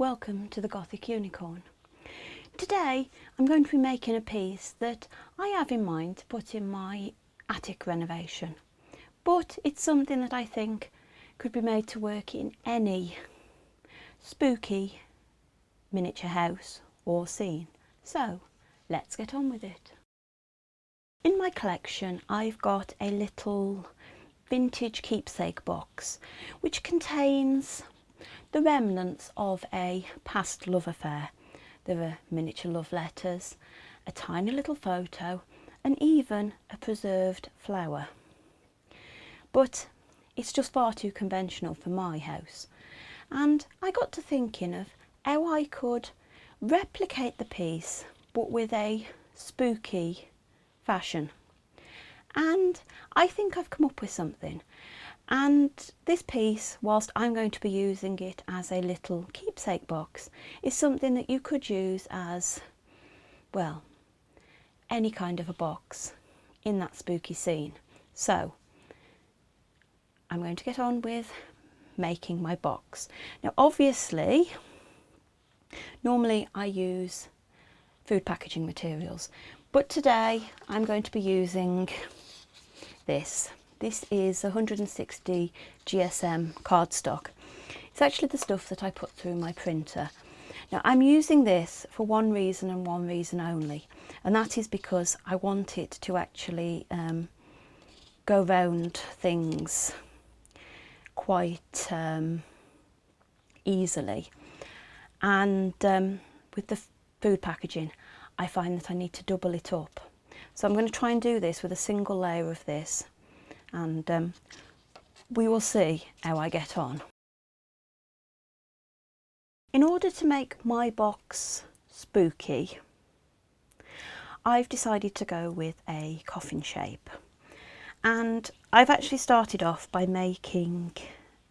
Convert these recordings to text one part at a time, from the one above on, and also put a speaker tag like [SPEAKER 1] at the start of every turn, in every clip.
[SPEAKER 1] welcome to the Gothic Unicorn. Today I'm going to be making a piece that I have in mind to put in my attic renovation, but it's something that I think could be made to work in any spooky miniature house or scene. So let's get on with it. In my collection I've got a little vintage keepsake box which contains the remnants of a past love affair. There are miniature love letters, a tiny little photo, and even a preserved flower. But it's just far too conventional for my house. And I got to thinking of how I could replicate the piece, but with a spooky fashion. And I think I've come up with something. And this piece, whilst I'm going to be using it as a little keepsake box, is something that you could use as, well, any kind of a box in that spooky scene. So I'm going to get on with making my box. Now obviously, normally I use food packaging materials, but today I'm going to be using this. This is 160 GSM cardstock. It's actually the stuff that I put through my printer. Now I'm using this for one reason and one reason only, and that is because I want it to actually go round things quite easily. And with the food packaging, I find that I need to double it up. So I'm going to try and do this with a single layer of this, and we will see how I get on. In order to make my box spooky, I've decided to go with a coffin shape, and I've actually started off by making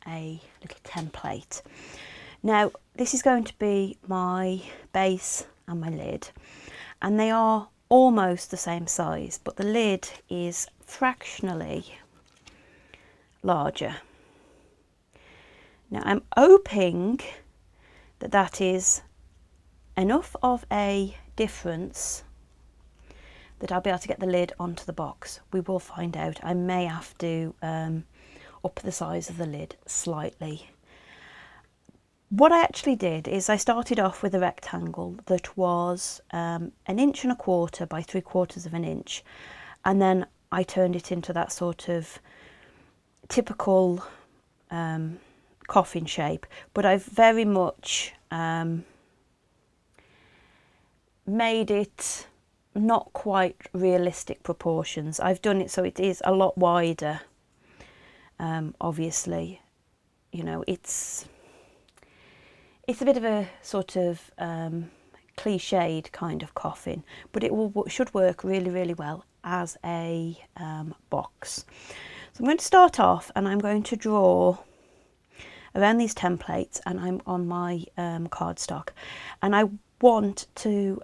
[SPEAKER 1] a little template. Now this is going to be my base and my lid, and they are almost the same size, but the lid is fractionally larger. Now I'm hoping that that is enough of a difference that I'll be able to get the lid onto the box. We will find out. I may have to up the size of the lid slightly. What I actually did is I started off with a rectangle that was 1.25 inches by 3/4 inch, and then I turned it into that sort of typical coffin shape, but I've very much made it not quite realistic proportions. I've done it so it is a lot wider. Obviously, you know, it's a bit of a sort of cliched kind of coffin, but it should work really well as a box. So I'm going to start off and I'm going to draw around these templates, and I'm on my cardstock, and I want to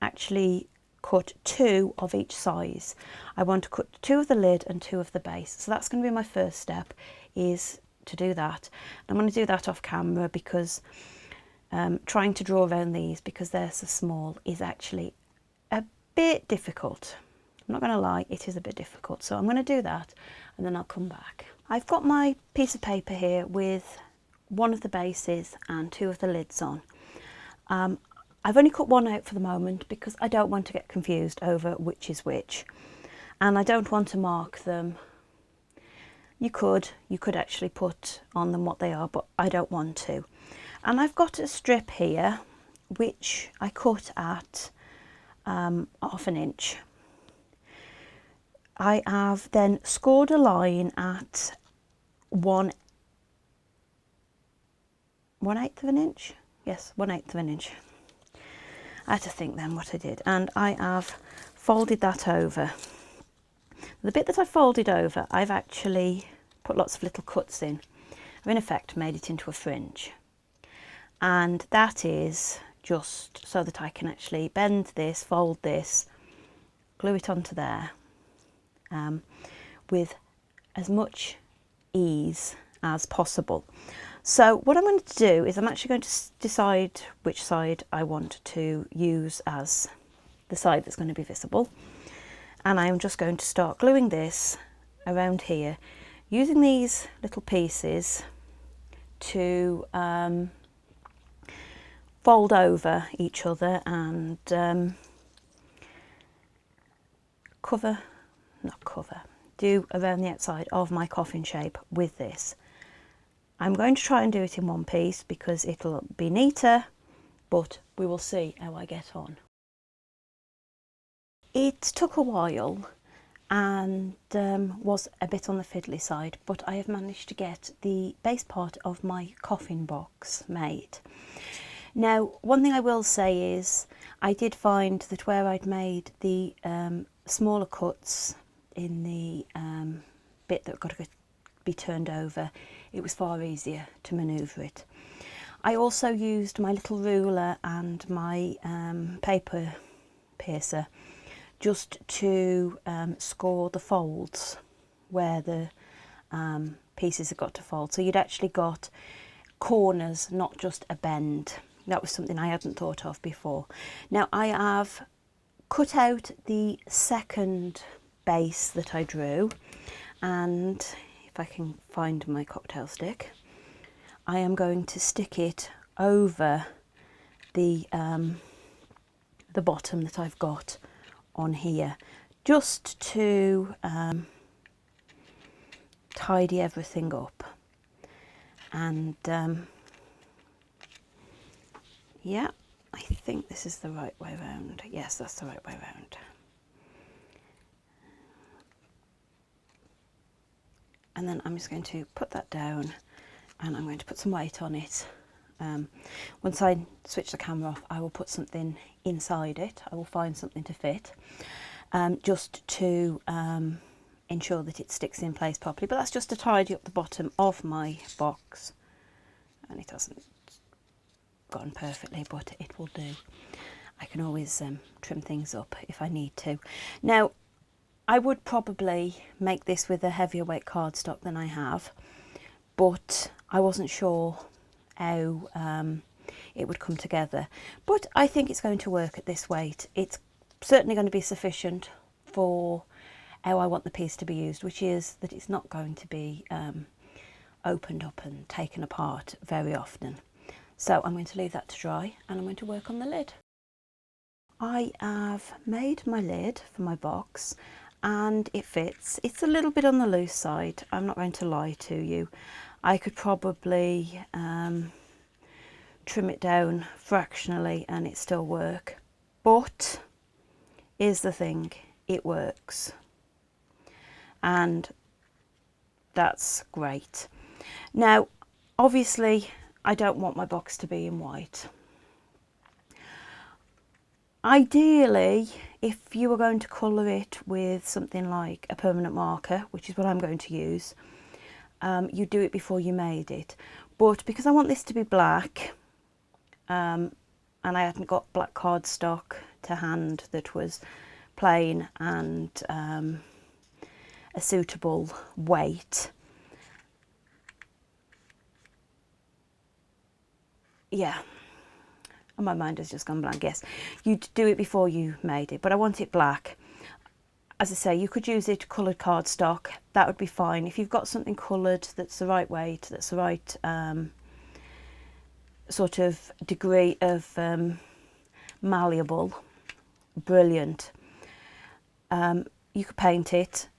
[SPEAKER 1] actually cut 2 of each size. I want to cut 2 of the lid and 2 of the base. So that's going to be my first step, is to do that. I'm going to do that off camera because trying to draw around these, because they're so small, is actually a bit difficult. I'm not going to lie, it is a bit difficult. So I'm going to do that and then I'll come back. I've got my piece of paper here with 1 of the bases and 2 of the lids on. I've only cut 1 out for the moment because I don't want to get confused over which is which, and I don't want to mark them. You could actually put on them what they are, but I don't want to. And I've got a strip here which I cut at 1/2 inch. I have then scored a line at 1/8 of an inch. Yes, 1/8 of an inch. I had to think then what I did, and I have folded that over. The bit that I folded over, I've actually put lots of little cuts in. I've in effect made it into a fringe, and that is just so that I can actually bend this, fold this, glue it onto there with as much ease as possible. So what I'm going to do is I'm actually going to decide which side I want to use as the side that's going to be visible. And I'm just going to start gluing this around here, using these little pieces to fold over each other and do around the outside of my coffin shape with this. I'm going to try and do it in one piece because it'll be neater, but we will see how I get on. It took a while and was a bit on the fiddly side, but I have managed to get the base part of my coffin box made. Now, one thing I will say is I did find that where I'd made the smaller cuts in the bit that got to be turned over, it was far easier to manoeuvre it. I also used my little ruler and my paper piercer just to score the folds where the pieces have got to fold. So you'd actually got corners, not just a bend. That was something I hadn't thought of before. Now I have cut out the second base that I drew, and if I can find my cocktail stick, I am going to stick it over the bottom that I've got on here, just to tidy everything up. And yeah, I think this is the right way round. Yes, that's the right way round. And then I'm just going to put that down and I'm going to put some weight on it. Once I switch the camera off, I will put something inside it. I will find something to fit, just to ensure that it sticks in place properly. But that's just to tidy up the bottom of my box. And it hasn't gone perfectly, but it will do. I can always trim things up if I need to. Now, I would probably make this with a heavier weight cardstock than I have, but I wasn't sure how it would come together. But I think it's going to work at this weight. It's certainly going to be sufficient for how I want the piece to be used, which is that it's not going to be opened up and taken apart very often. So I'm going to leave that to dry and I'm going to work on the lid. I have made my lid for my box and it fits. It's a little bit on the loose side, I'm not going to lie to you. I could probably trim it down fractionally and it still work. But here's the thing, it works. And that's great. Now, obviously, I don't want my box to be in white. Ideally, if you were going to colour it with something like a permanent marker, which is what I'm going to use, you do it before you made it. But because I want this to be black, and I hadn't got black cardstock to hand that was plain and a suitable weight, yeah, and my mind has just gone blank. Yes, you'd do it before you made it, but I want it black. As I say, you could use it coloured cardstock, that would be fine. If you've got something coloured that's the right weight, that's the right sort of degree of malleable, brilliant. You could paint it,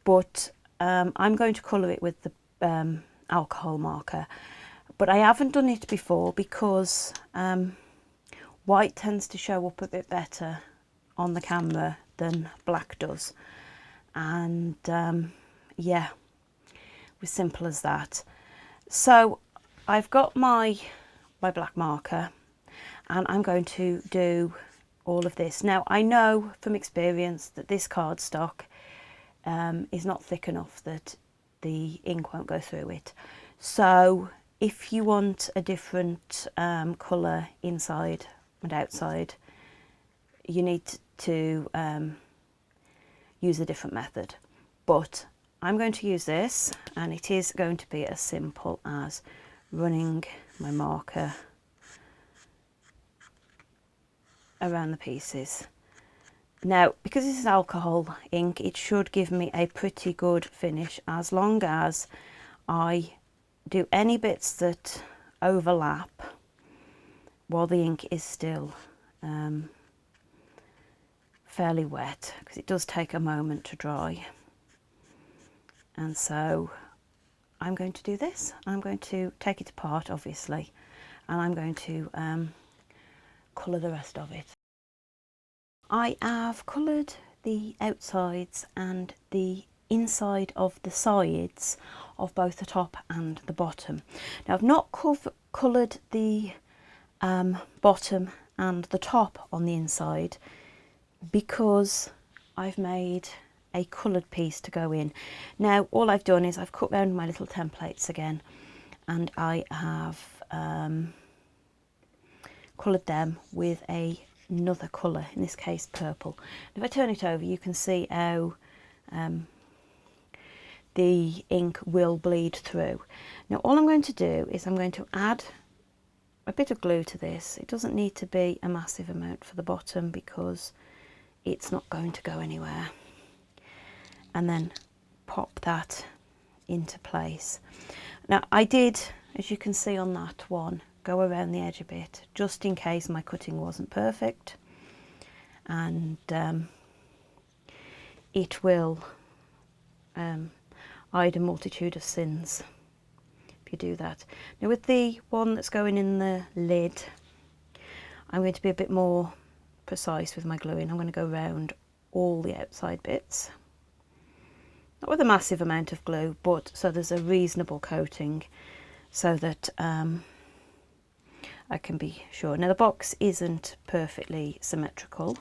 [SPEAKER 1] but I'm going to colour it with the alcohol marker. But I haven't done it before because white tends to show up a bit better on the camera than black does. And yeah, it was simple as that. So I've got my black marker and I'm going to do all of this. Now, I know from experience that this cardstock is not thick enough that the ink won't go through it. So if you want a different colour inside and outside, you need to use a different method. But I'm going to use this, and it is going to be as simple as running my marker around the pieces. Now, because this is alcohol ink, it should give me a pretty good finish as long as I do any bits that overlap while the ink is still fairly wet, because it does take a moment to dry. And so I'm going to do this. I'm going to take it apart, obviously, and I'm going to colour the rest of it. I have coloured the outsides and the inside of the sides of both the top and the bottom. Now, I've not coloured the bottom and the top on the inside because I've made a coloured piece to go in. Now, all I've done is I've cut round my little templates again, and I have coloured them with another colour, in this case purple. If I turn it over, you can see how the ink will bleed through. Now, all I'm going to do is I'm going to add a bit of glue to this. It doesn't need to be a massive amount for the bottom because it's not going to go anywhere. And then pop that into place. Now, I did, as you can see on that one, go around the edge a bit just in case my cutting wasn't perfect, and it will hide a multitude of sins if you do that. Now, with the one that's going in the lid, I'm going to be a bit more precise with my gluing. I'm going to go around all the outside bits, not with a massive amount of glue, but so there's a reasonable coating so that I can be sure. Now, the box isn't perfectly symmetrical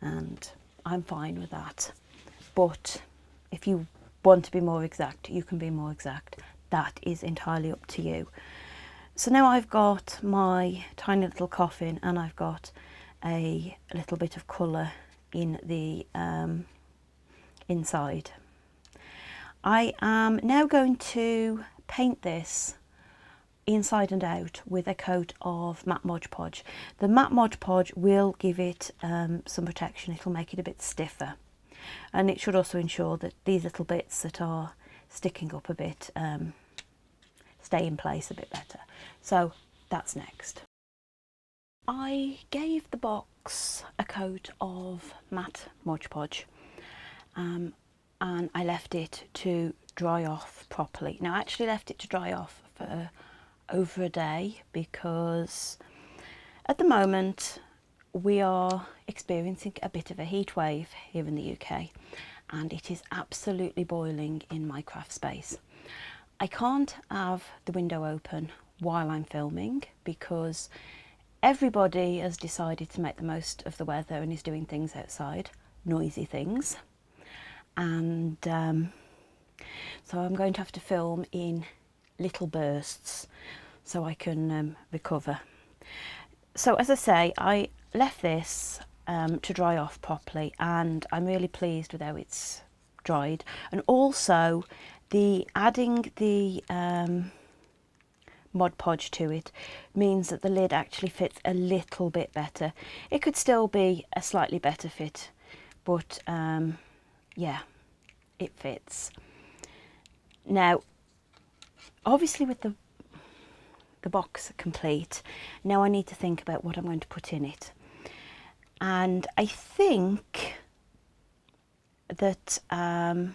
[SPEAKER 1] and I'm fine with that, but if you want to be more exact, you can be more exact. That is entirely up to you. So now I've got my tiny little coffin and I've got a little bit of colour in the inside. I am now going to paint this inside and out with a coat of matte Mod Podge. The matte Mod Podge will give it some protection. It'll make it a bit stiffer, and it should also ensure that these little bits that are sticking up a bit stay in place a bit better. So that's next. I gave the box a coat of matte Mod Podge and I left it to dry off properly. Now, I actually left it to dry off for over a day because at the moment we are experiencing a bit of a heat wave here in the UK, and it is absolutely boiling in my craft space. I can't have the window open while I'm filming because everybody has decided to make the most of the weather and is doing things outside, noisy things, and so I'm going to have to film in little bursts so I can recover. So as I say, I left this to dry off properly, and I'm really pleased with how it's dried. And also adding the Mod Podge to it means that the lid actually fits a little bit better. It could still be a slightly better fit, but yeah, it fits. Now, obviously with the box complete, now I need to think about what I'm going to put in it. And I think that I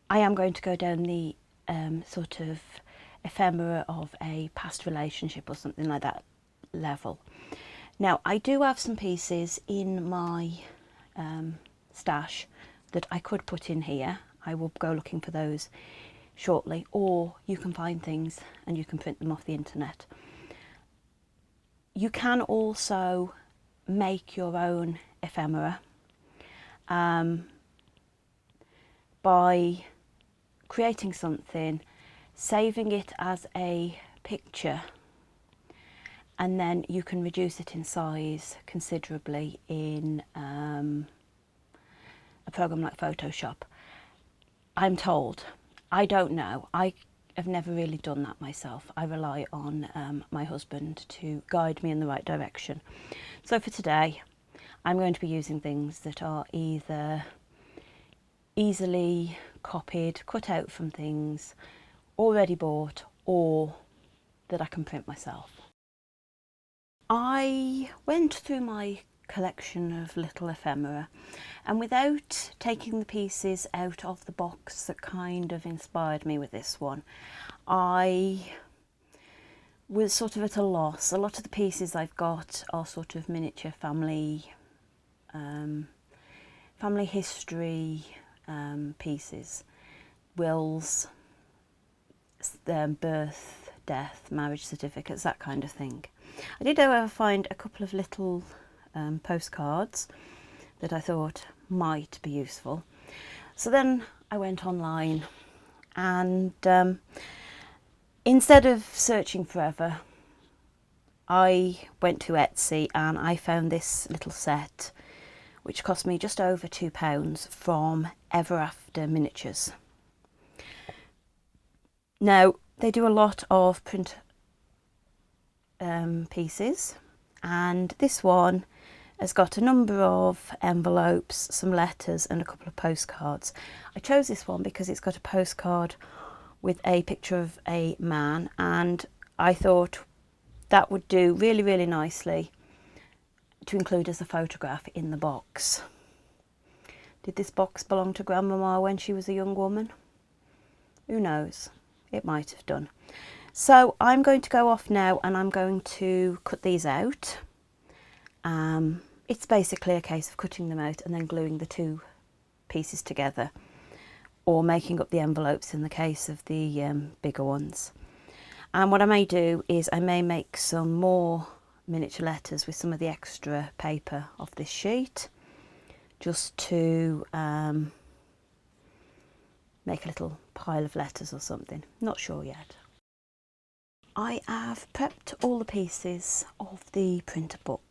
[SPEAKER 1] am going to go down the sort of ephemera of a past relationship or something like that level. Now, I do have some pieces in my stash that I could put in here. I will go looking for those shortly, or you can find things and you can print them off the internet. You can also make your own ephemera by creating something, saving it as a picture, and then you can reduce it in size considerably in a program like Photoshop. I'm told. I don't know. have never really done that myself. I rely on my husband to guide me in the right direction. So for today, I'm going to be using things that are either easily copied, cut out from things already bought, or that I can print myself. I went through my collection of little ephemera, and without taking the pieces out of the box that kind of inspired me with this one, I was sort of at a loss. A lot of the pieces I've got are sort of miniature family history pieces, wills, birth, death, marriage certificates, that kind of thing. I did however find a couple of little postcards that I thought might be useful. So then I went online, and instead of searching forever, I went to Etsy and I found this little set which cost me just over £2 from Ever After Miniatures. Now, they do a lot of print pieces, and this one has got a number of envelopes, some letters and a couple of postcards. I chose this one because it's got a postcard with a picture of a man, and I thought that would do really, really nicely to include as a photograph in the box. Did this box belong to Grandmama when she was a young woman? Who knows? It might have done. So I'm going to go off now and I'm going to cut these out. It's basically a case of cutting them out and then gluing the two pieces together, or making up the envelopes in the case of the bigger ones. And what I may do is I may make some more miniature letters with some of the extra paper off this sheet, just to make a little pile of letters or something. Not sure yet. I have prepped all the pieces of the printable,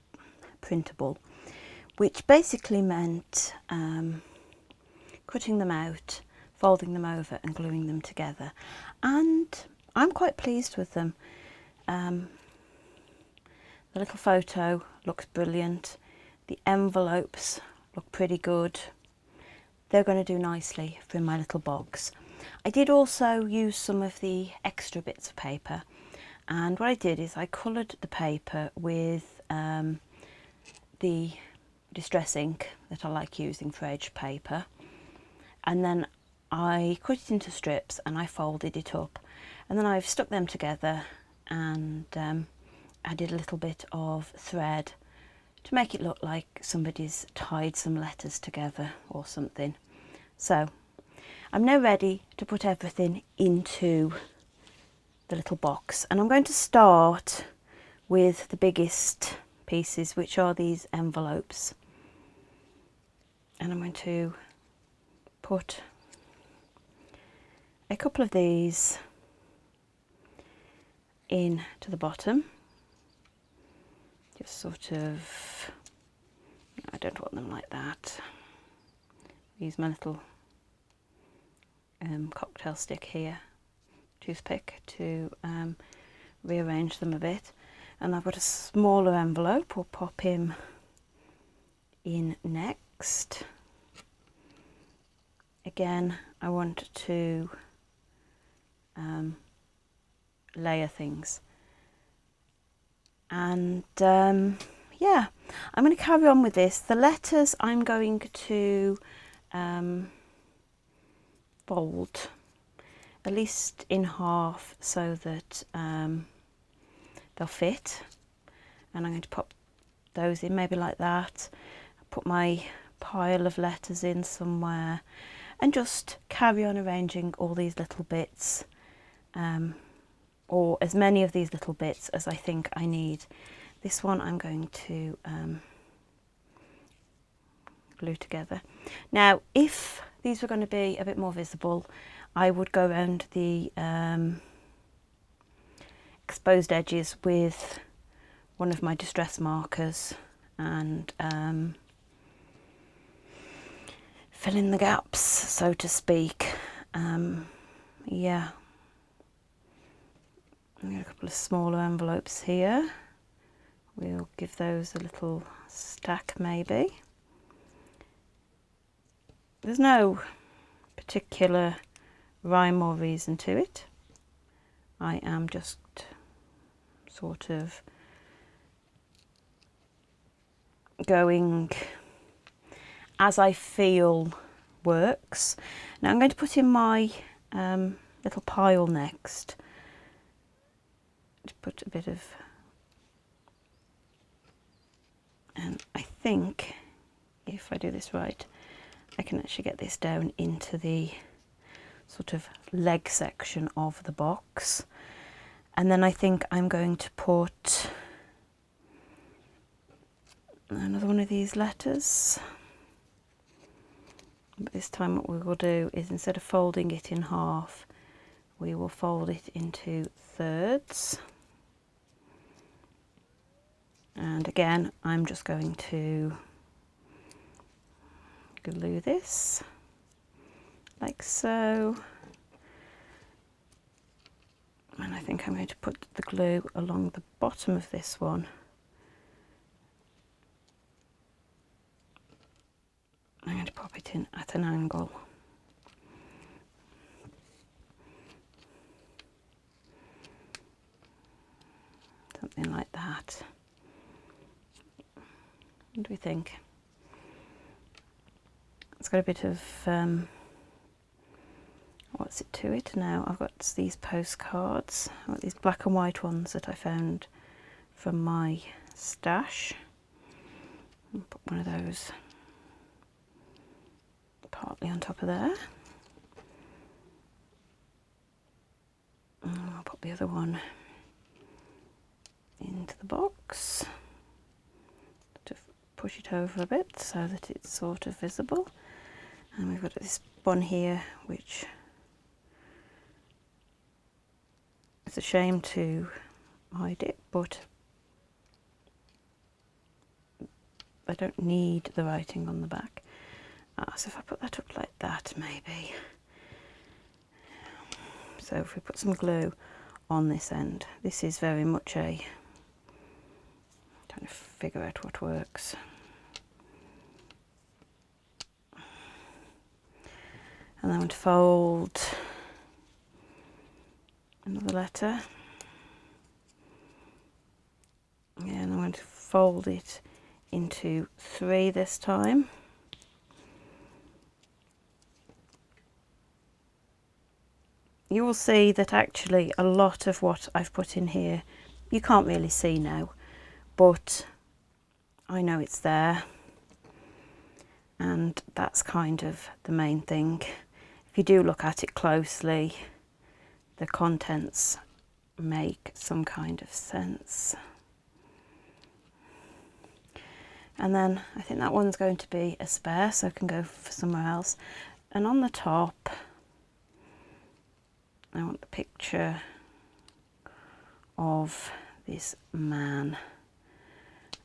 [SPEAKER 1] which basically meant cutting them out, folding them over and gluing them together, and I'm quite pleased with them. The little photo looks brilliant. The envelopes look pretty good. They're going to do nicely for in my little box. I did also use some of the extra bits of paper, and what I did is I coloured the paper with the distress ink that I like using for edge paper, and then I cut it into strips and I folded it up, and then I've stuck them together and added a little bit of thread to make it look like somebody's tied some letters together or something. So I'm now ready to put everything into the little box, and I'm going to start with the biggest pieces, which are these envelopes, and I'm going to put a couple of these in to the bottom, just sort of, I don't want them like that. Use my little cocktail stick here, toothpick, to rearrange them a bit. And I've got a smaller envelope. We'll pop him in next. Again, I want to layer things, and yeah, I'm going to carry on with this. The letters I'm going to fold at least in half so that they'll fit, and I'm going to pop those in maybe like that. Put my pile of letters in somewhere and just carry on arranging all these little bits, or as many of these little bits as I think I need. This one I'm going to glue together. Now, if these were going to be a bit more visible, I would go around the exposed edges with one of my distress markers and fill in the gaps, so to speak. Yeah, I've got a couple of smaller envelopes here. We'll give those a little stack maybe. There's no particular rhyme or reason to it. I am just sort of going as I feel works. Now I'm going to put in my little pile next. To put a bit of, and I think if I do this right, I can actually get this down into the sort of leg section of the box. And then I think I'm going to put another one of these letters. But this time what we will do is, instead of folding it in half, we will fold it into thirds. And again, I'm just going to glue this like so. And I think I'm going to put the glue along the bottom of this one. I'm going to pop it in at an angle. Something like that. What do we think? It's got a bit of, what's it to it now? I've got these postcards. I've got these black and white ones that I found from my stash. I'll put one of those partly on top of there. And I'll put the other one into the box. To push it over a bit so that it's sort of visible. And we've got this one here, which it's a shame to hide it, but I don't need the writing on the back. So if I put that up like that, maybe. So if we put some glue on this end, this is very much a, trying to figure out what works. And then I'm going to fold another letter. Yeah, and I'm going to fold it into 3 this time. You will see that actually a lot of what I've put in here you can't really see now, but I know it's there, and that's kind of the main thing. If you do look at it closely, the contents make some kind of sense. And then I think that one's going to be a spare, so I can go for somewhere else. And on the top, I want the picture of this man.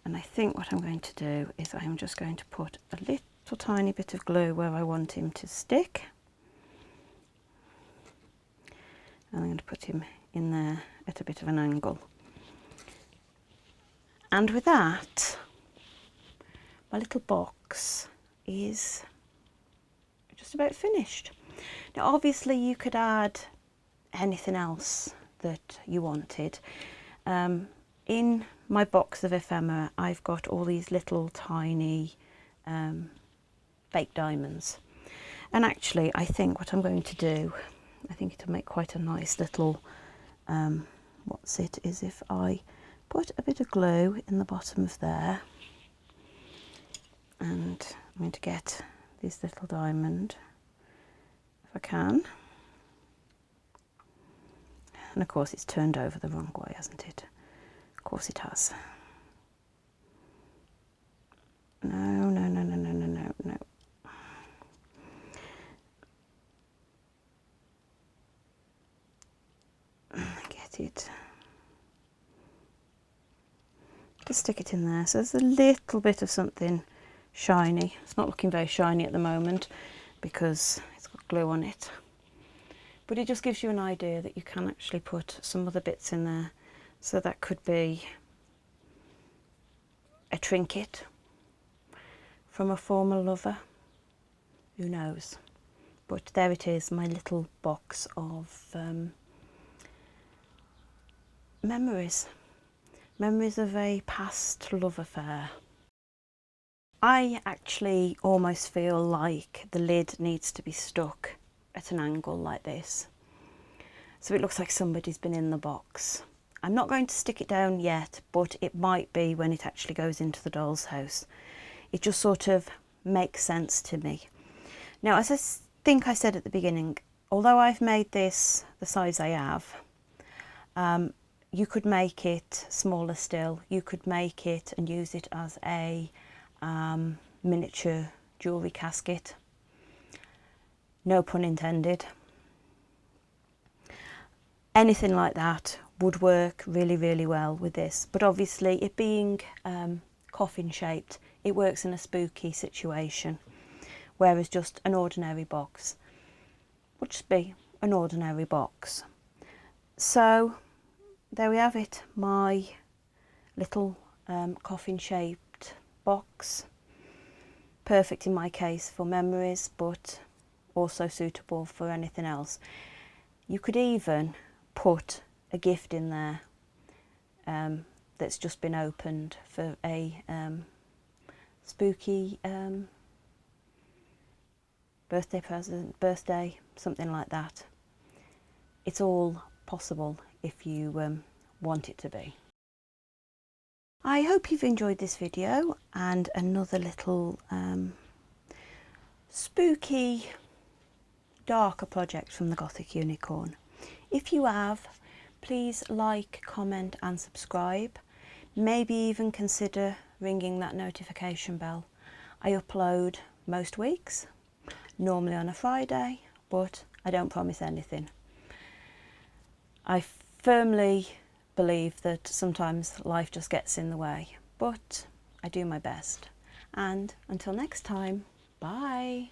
[SPEAKER 1] And I think what I'm going to do is I'm just going to put a little tiny bit of glue where I want him to stick. And I'm going to put him in there at a bit of an angle. And with that, my little box is just about finished. Now obviously you could add anything else that you wanted. In my box of ephemera I've got all these little tiny fake diamonds, and actually I think what I'm going to do, I think it'll make quite a nice little is if I put a bit of glue in the bottom of there, and I'm going to get this little diamond if I can. And of course it's turned over the wrong way, hasn't it? Of course it has. No. Get it. Just stick it in there. So there's a little bit of something shiny. It's not looking very shiny at the moment because it's got glue on it. but it just gives you an idea that you can actually put some other bits in there. So that could be a trinket from a former lover, who knows. But there it is, my little box of memories of a past love affair. I actually almost feel like the lid needs to be stuck at an angle like this, so it looks like somebody's been in the box. I'm not going to stick it down yet, but it might be when it actually goes into the doll's house. It just sort of makes sense to me. Now, as I think I said at the beginning, although I've made this the size I have, you could make it smaller still. You could make it and use it as a miniature jewellery casket. No pun intended. Anything like that would work really, really well with this. But obviously, it being coffin shaped, it works in a spooky situation, whereas just an ordinary box would just be an ordinary box. So there we have it, my little coffin shaped box. Perfect in my case for memories, but also suitable for anything else. You could even put a gift in there that's just been opened for a spooky birthday present, something like that. It's all possible if you want it to be. I hope you've enjoyed this video and another little spooky, darker project from the Gothic Unicorn. If you have, please like, comment and subscribe. Maybe even consider ringing that notification bell. I upload most weeks, normally on a Friday, but I don't promise anything. I firmly believe that sometimes life just gets in the way, but I do my best. And until next time, bye.